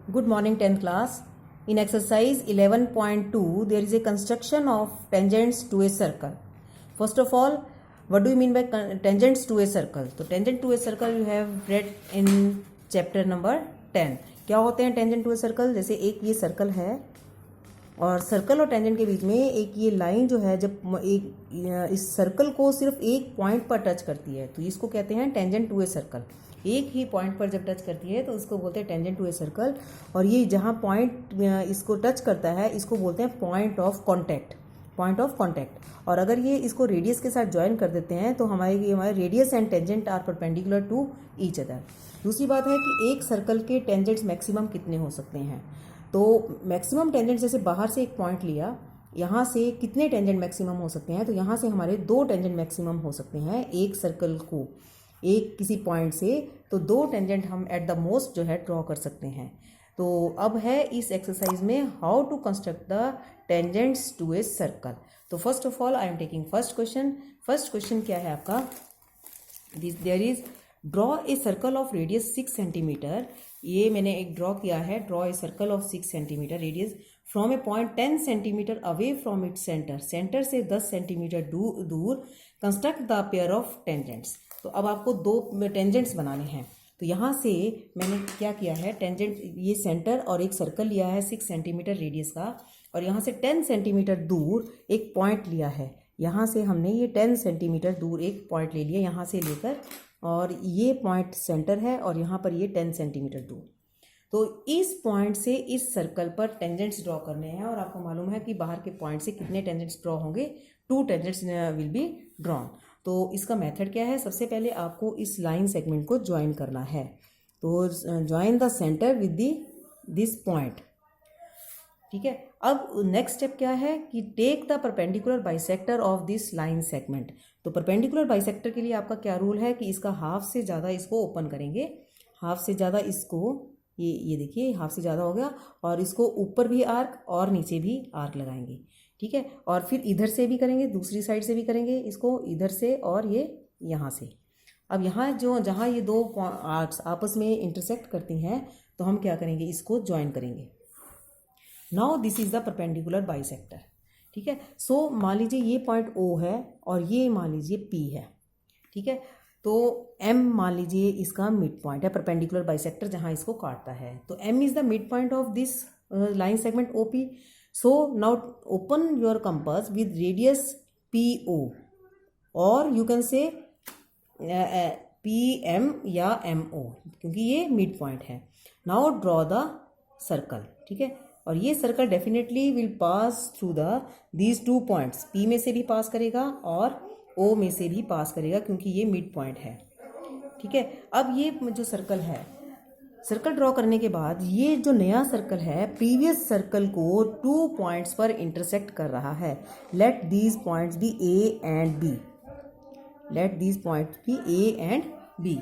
Good morning, 10th class. In exercise 11.2, there is a construction of tangents to a circle. First of all, what do you mean by tangents to a circle? तो tangent to a circle you have read in chapter number 10. क्या होते हैं tangent to a circle? जैसे एक ये circle है और circle और टेंजेंट के बीच में एक ये लाइन जो है जब एक इस सर्कल को सिर्फ एक पॉइंट पर टच करती है तो इसको कहते हैं टेंजेंट टू ए सर्कल। एक ही पॉइंट पर जब टच करती है तो उसको बोलते हैं टेंजेंट टू ए सर्कल। और ये जहाँ पॉइंट इसको टच करता है इसको बोलते हैं point of contact, point of contact. और अगर ये इसको रेडियस के साथ ज्वाइन कर देते हैं तो हमारे radius and tangent are perpendicular to each other. दूसरी बात है कि एक सर्कल के टेंजेंट्स मैक्सिमम कितने हो सकते हैं। तो मैक्सिमम टेंजेंट जैसे बाहर से एक पॉइंट लिया, यहाँ से कितने टेंजेंट मैक्सिमम हो सकते हैं, तो यहाँ से हमारे 2 टेंजेंट मैक्सिमम हो सकते हैं एक सर्कल को एक किसी पॉइंट से। तो 2 टेंजेंट हम एट द मोस्ट जो है ड्रॉ कर सकते हैं। तो अब है इस एक्सरसाइज में how to construct the tangents to a circle. तो first of all I am taking first question. First question क्या है आपका, there is draw a circle of radius 6 centimetre. ये मैंने एक ड्रॉ किया है, draw a circle of 6 centimetre radius from a point 10 centimetre away from its centre. Centre से 10 centimetre दूर construct the pair of tangents. तो अब आपको 2 टेंजेंट्स बनाने हैं। तो यहाँ से मैंने क्या किया है, टेंजेंट ये सेंटर और एक सर्कल लिया है 6 सेंटीमीटर रेडियस का, और यहाँ से 10 सेंटीमीटर दूर एक पॉइंट लिया है। यहाँ से हमने ये 10 सेंटीमीटर दूर एक पॉइंट ले लिया यहाँ से लेकर, और ये पॉइंट सेंटर है और यहाँ पर ये 10 सेंटीमीटर दूर। तो इस पॉइंट से इस सर्कल पर टेंजेंट्स ड्रॉ करने हैं, और आपको मालूम है कि बाहर के पॉइंट से कितने टेंजेंट्स ड्रॉ होंगे, 2 टेंजेंट्स विल बी ड्रॉन। तो इसका मेथड क्या है, सबसे पहले आपको इस लाइन सेगमेंट को ज्वाइन करना है। तो join the centre with this point, ठीक है। अब नेक्स्ट स्टेप क्या है कि take the perpendicular bisector of this line segment. तो परपेंडिकुलर बाइसेक्टर के लिए आपका क्या रूल है कि इसका हाफ से ज़्यादा इसको ओपन करेंगे, हाफ से ज़्यादा इसको, ये देखिए हाफ से ज़्यादा हो गया, और इसको ऊपर भी आर्क और नीचे भी आर्क लगाएंगे, ठीक है। और फिर इधर से भी करेंगे, दूसरी साइड से भी करेंगे इसको, इधर से और ये यहाँ से। अब यहाँ जहाँ ये 2 आर्क्स आपस में इंटरसेक्ट करती हैं तो हम क्या करेंगे, इसको ज्वाइन करेंगे। Now this is the perpendicular bisector, ठीक है। सो मान लीजिए ये पॉइंट O है और ये मान लीजिए P है, ठीक है। तो M मान लीजिए इसका मिड पॉइंट है, परपेंडिकुलर बाइसेक्टर जहाँ इसको काटता है। तो M is the mid point of this line segment OP। So now open your compass with radius PO, और यू कैन से PM या MO, क्योंकि ये मिड पॉइंट है। नाउ ड्रॉ द सर्कल, ठीक है। और ये circle definitely will pass through these 2 points, P में से भी पास करेगा और O में से भी पास करेगा, क्योंकि ये मिड पॉइंट है, ठीक है। अब ये जो सर्कल है, सर्कल ड्रॉ करने के बाद ये जो नया सर्कल है प्रीवियस सर्कल को 2 पॉइंट्स पर इंटरसेक्ट कर रहा है। Let these points be A and B, let these points be A and B।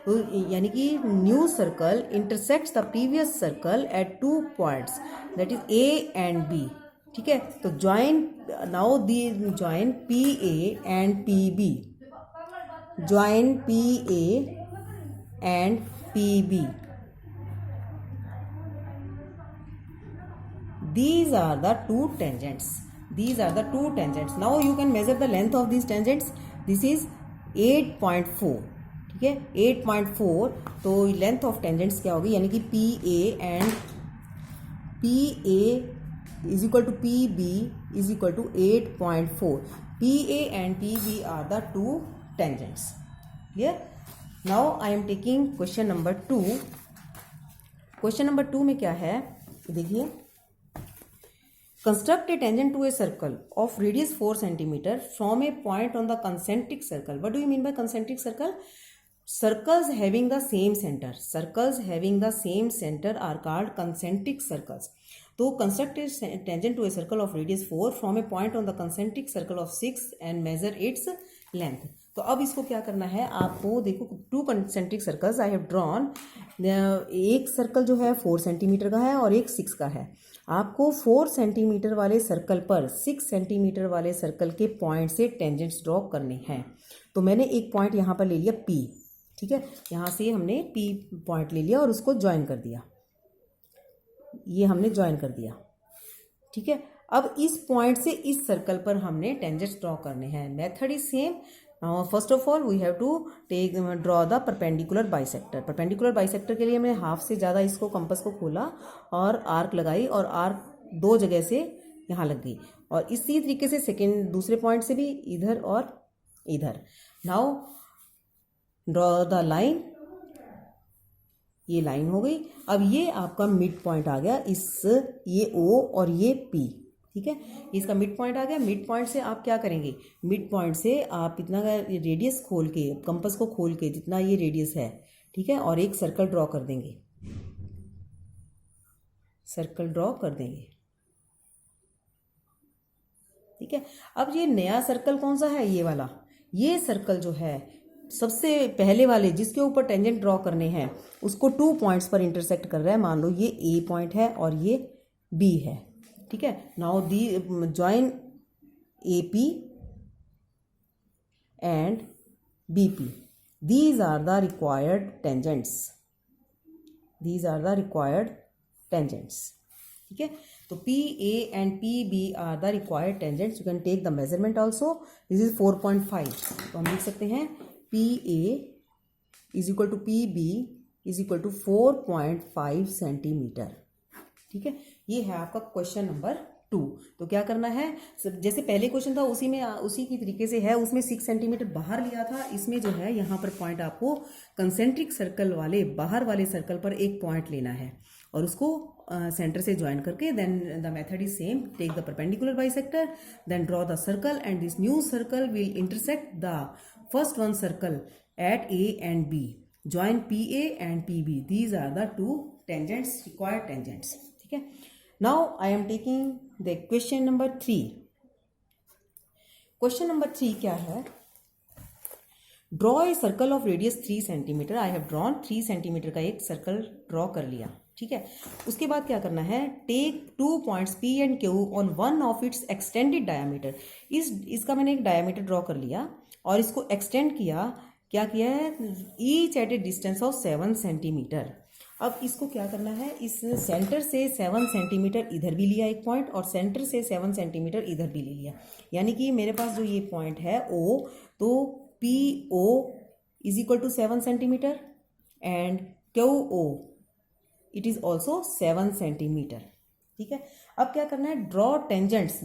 तो यानी कि new circle intersects the previous circle at 2 points, that is A and B, ठीक है। तो join now the join PA and PB, join PA and PB। These are the 2 tangents. These are the 2 tangents. Now you can measure the length of these tangents. This is 8.4, ठीक है, 8.4। तो length of tangents क्या होगी, यानी कि PA and PA is equal to PB is equal to 8.4। PA and PB are the 2 tangents, clear. Now I am taking question number 2। Question number 2 में क्या है देखिए, construct a tangent to a circle of radius 4 centimeter from a point on the concentric circle. What do you mean by concentric circle? Circles having the same center, circles having the same center are called concentric circles. तो construct a tangent to a circle of radius 4 from a point on the concentric circle of 6 and measure its length. तो अब इसको क्या करना है, आपको देखो 2 concentric circles I have drawn। एक सर्कल जो है 4 सेंटीमीटर का है और एक 6 का है। आपको 4 सेंटीमीटर वाले सर्कल पर 6 सेंटीमीटर वाले सर्कल के पॉइंट से टेंजेंट्स ड्रॉ करने हैं। तो मैंने एक पॉइंट यहाँ पर ले लिया P, ठीक है। यहाँ से हमने P पॉइंट ले लिया और उसको ज्वाइन कर दिया। ये हमने ज्वाइन कर दिया, ठीक है। अब इस पॉइंट से इस सर्कल पर हमने टेंजेंट्स ड्रॉ करने हैं। Method is same. First of all we have to draw the perpendicular bisector. Perpendicular bisector के लिए हमने हाफ से ज़्यादा इसको कंपास को खोला और आर्क लगाई, और आर्क 2 जगह से यहाँ लग गई, और इसी तरीके से सेकेंड दूसरे पॉइंट से भी इधर और इधर। नाउ ड्रॉ द लाइन, ये लाइन हो गई। अब ये आपका मिड पॉइंट आ गया, ये O और ये P, ठीक है, इसका मिड पॉइंट आ गया। मिड पॉइंट से आप क्या करेंगे, मिड पॉइंट से आप इतना रेडियस खोल के, कंपास को खोल के जितना ये रेडियस है, ठीक है, और एक सर्कल ड्रॉ कर देंगे, सर्कल ड्रॉ कर देंगे, ठीक है। अब ये नया सर्कल कौन सा है, ये वाला, ये सर्कल जो है सबसे पहले वाले जिसके ऊपर टेंजेंट ड्रॉ करने हैं उसको 2 पॉइंट्स पर इंटरसेक्ट कर रहा है। मान लो ये A पॉइंट है और ये B है, ठीक है। Now the join AP and BP, these are the required tangents, these are the required tangents, ठीक है। तो PA and PB are the required tangents. You can take the measurement also. This is 4.5. तो हम लिख सकते हैं PA is equal to PB is equal to 4.5 centimetre, ठीक है। ये है आपका क्वेश्चन नंबर 2। तो क्या करना है, जैसे पहले क्वेश्चन था उसी में उसी की तरीके से है, उसमें 6 सेंटीमीटर बाहर लिया था। इसमें जो है यहाँ पर पॉइंट आपको कंसेंट्रिक सर्कल वाले बाहर वाले सर्कल पर एक पॉइंट लेना है और उसको सेंटर से ज्वाइन करके, then the method is same. Take the perpendicular bisector, then draw the circle, and this new circle will intersect the first one circle at A and B. Join PA and PB. These are the 2 tangents, required tangents, ठीक है। Now I am taking the question number 3. Question number 3 क्या है, draw a circle of radius 3 centimetre. I have drawn 3 centimetre का एक circle draw कर लिया, ठीक है। उसके बाद क्या करना है, take 2 points P and Q on one of its extended diameter. इसका मैंने एक डायमीटर ड्रॉ कर लिया और इसको एक्सटेंड किया, क्या किया है, each eight A distance of 7 centimetre. अब इसको क्या करना है, इस सेंटर से 7 सेंटीमीटर इधर भी लिया एक पॉइंट, और सेंटर से 7 सेंटीमीटर इधर भी ले लिया, यानी कि मेरे पास जो ये पॉइंट है O, तो PO is equal to 7 centimetre and QO it is also 7 centimetre, ठीक है। अब क्या करना है, draw tangents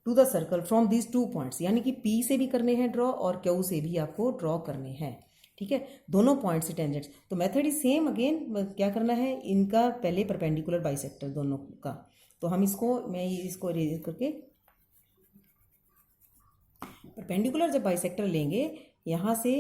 to the circle from these 2 points, यानी कि P से भी करने हैं ड्रॉ और Q से भी आपको ड्रॉ करने हैं, ठीक है, दोनों पॉइंट से टेंजेंट्स। तो मेथड इज सेम अगेन। क्या करना है, इनका पहले परपेंडिकुलर बाइसेक्टर दोनों का, तो हम मैं इसको इरेज करके परपेंडिकुलर जब बाइसेक्टर लेंगे, यहाँ से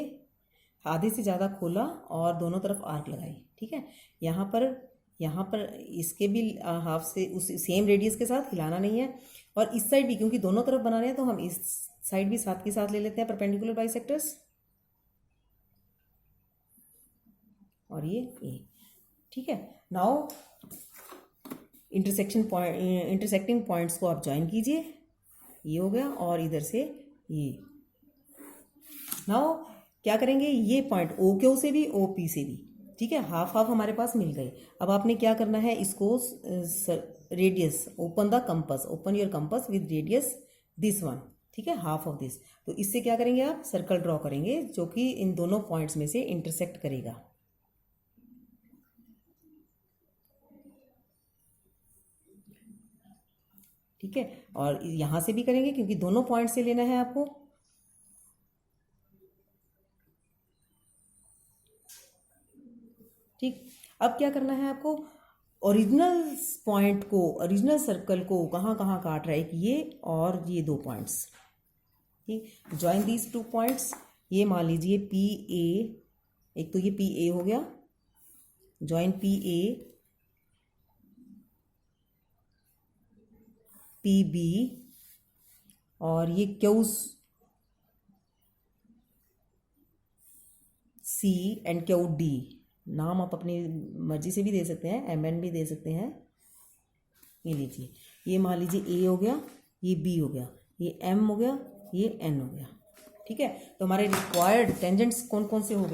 आधे से ज़्यादा खोला और दोनों तरफ आर्क लगाई, ठीक है। यहाँ पर इसके भी हाफ से उस सेम रेडियस के साथ हिलाना नहीं है, और इस साइड भी, क्योंकि दोनों तरफ बना रहे हैं तो हम इस साइड भी साथ के साथ ले लेते हैं परपेंडिकुलर बाइसेक्टर्स, और ये A, ठीक है। नाउ इंटरसेक्टिंग पॉइंट्स को आप ज्वाइन कीजिए, ये हो गया, और इधर से ये। नाउ क्या करेंगे, ये पॉइंट OQ से भी OP से भी, ठीक है, हाफ हाफ हमारे पास मिल गए। अब आपने क्या करना है, इसको radius, open the compass, open your compass with radius this one, ठीक है, हाफ ऑफ दिस। तो इससे क्या करेंगे, आप सर्कल ड्रॉ करेंगे जो कि इन दोनों पॉइंट्स में से इंटरसेक्ट करेगा, ठीक है। और यहां से भी करेंगे क्योंकि दोनों पॉइंट से लेना है आपको, ठीक। अब क्या करना है आपको, ओरिजिनल पॉइंट को, ओरिजिनल सर्कल को कहाँ कहाँ काट रहा है, एक ये और ये 2 पॉइंट्स, ठीक। ज्वाइन दीज 2 पॉइंट्स, ये मान लीजिए PA, एक तो ये PA हो गया, ज्वाइन PA PB, और ये QC एंड QD। नाम आप अपनी मर्जी से भी दे सकते हैं, MN भी दे सकते हैं। ये लीजिए, ये मान लीजिए A हो गया, ये B हो गया, ये M हो गया, ये N हो गया, ठीक है। तो हमारे रिक्वायर्ड टेंजेंट्स कौन कौन से हो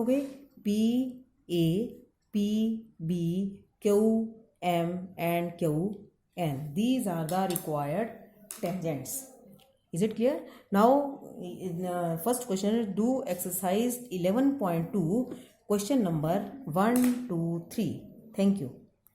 गए, PA PB QM and QN. These are the required tangents. Is it clear? Now, first question, do exercise 11.2, question number 1, 2, 3. Thank you.